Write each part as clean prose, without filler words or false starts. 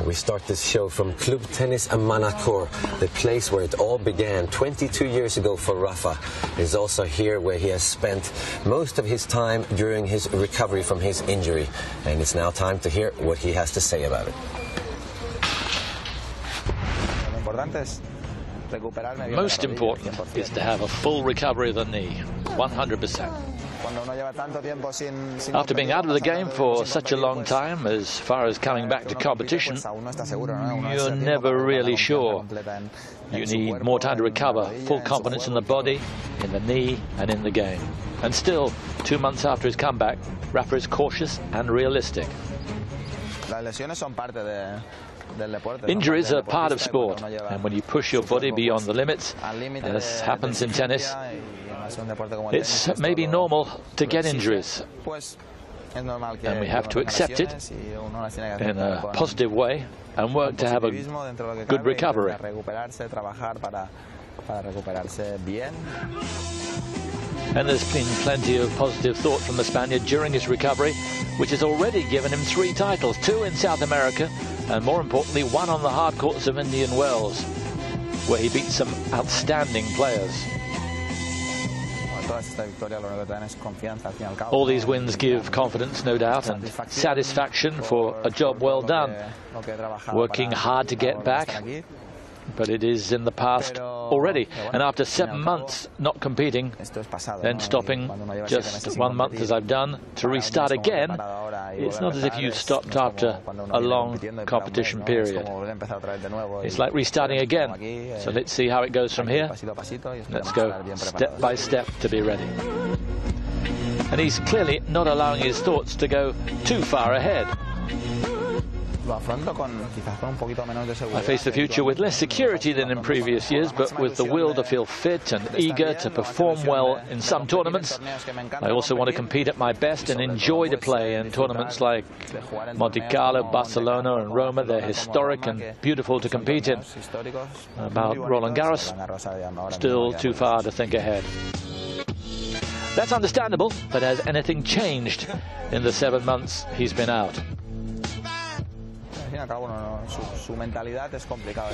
We start this show from Club Tennis Manacor, the place where it all began 22 years ago for Rafa. It is also here where he has spent most of his time during his recovery from his injury. And it's now time to hear what he has to say about it. Most important is to have a full recovery of the knee, 100%. After being out of the game for such a long time, as far as coming back to competition, you're never really sure. You need more time to recover, full confidence in the body, in the knee and in the game. And still, 2 months after his comeback, Rafa is cautious and realistic. Injuries are part of sport, and when you push your body beyond the limits, as happens in tennis, it's maybe normal to get injuries. And we have to accept it in a positive way and work to have a good recovery. And there's been plenty of positive thought from the Spaniard during his recovery, which has already given him 3 titles, 2 in South America, and more importantly, 1 on the hard courts of Indian Wells, where he beat some outstanding players. All these wins give confidence, no doubt, and satisfaction for a job well done. Working hard to get back, but it is in the past already. And after 7 months not competing, then stopping just 1 month as I've done, to restart again, it's not as if you stopped after a long competition period. It's like restarting again. So let's see how it goes from here. Let's go step by step to be ready. And he's clearly not allowing his thoughts to go too far ahead. I face the future with less security than in previous years, but with the will to feel fit and eager to perform well in some tournaments. I also want to compete at my best and enjoy to play in tournaments like Monte Carlo, Barcelona and Roma. They're historic and beautiful to compete in. About Roland Garros, still too far to think ahead. That's understandable, but has anything changed in the 7 months he's been out?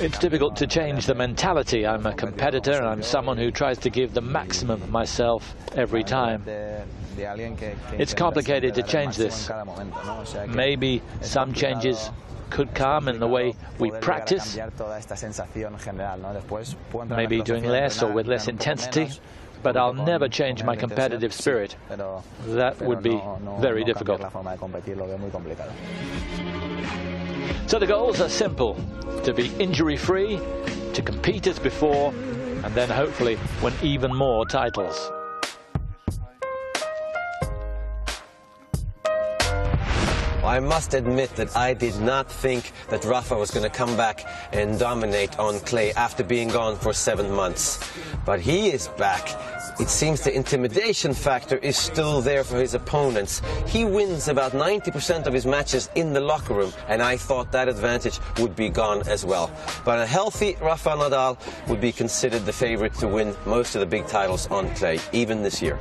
It's difficult to change the mentality. I'm a competitor and I'm someone who tries to give the maximum of myself every time. It's complicated to change this. Maybe some changes could come in the way we practice, maybe doing less or with less intensity, but I'll never change my competitive spirit. That would be very difficult. So the goals are simple: to be injury-free, to compete as before, and then hopefully win even more titles. I must admit that I did not think that Rafa was going to come back and dominate on clay after being gone for 7 months. But he is back. It seems the intimidation factor is still there for his opponents. He wins about 90% of his matches in the locker room, and I thought that advantage would be gone as well. But a healthy Rafael Nadal would be considered the favorite to win most of the big titles on clay, even this year.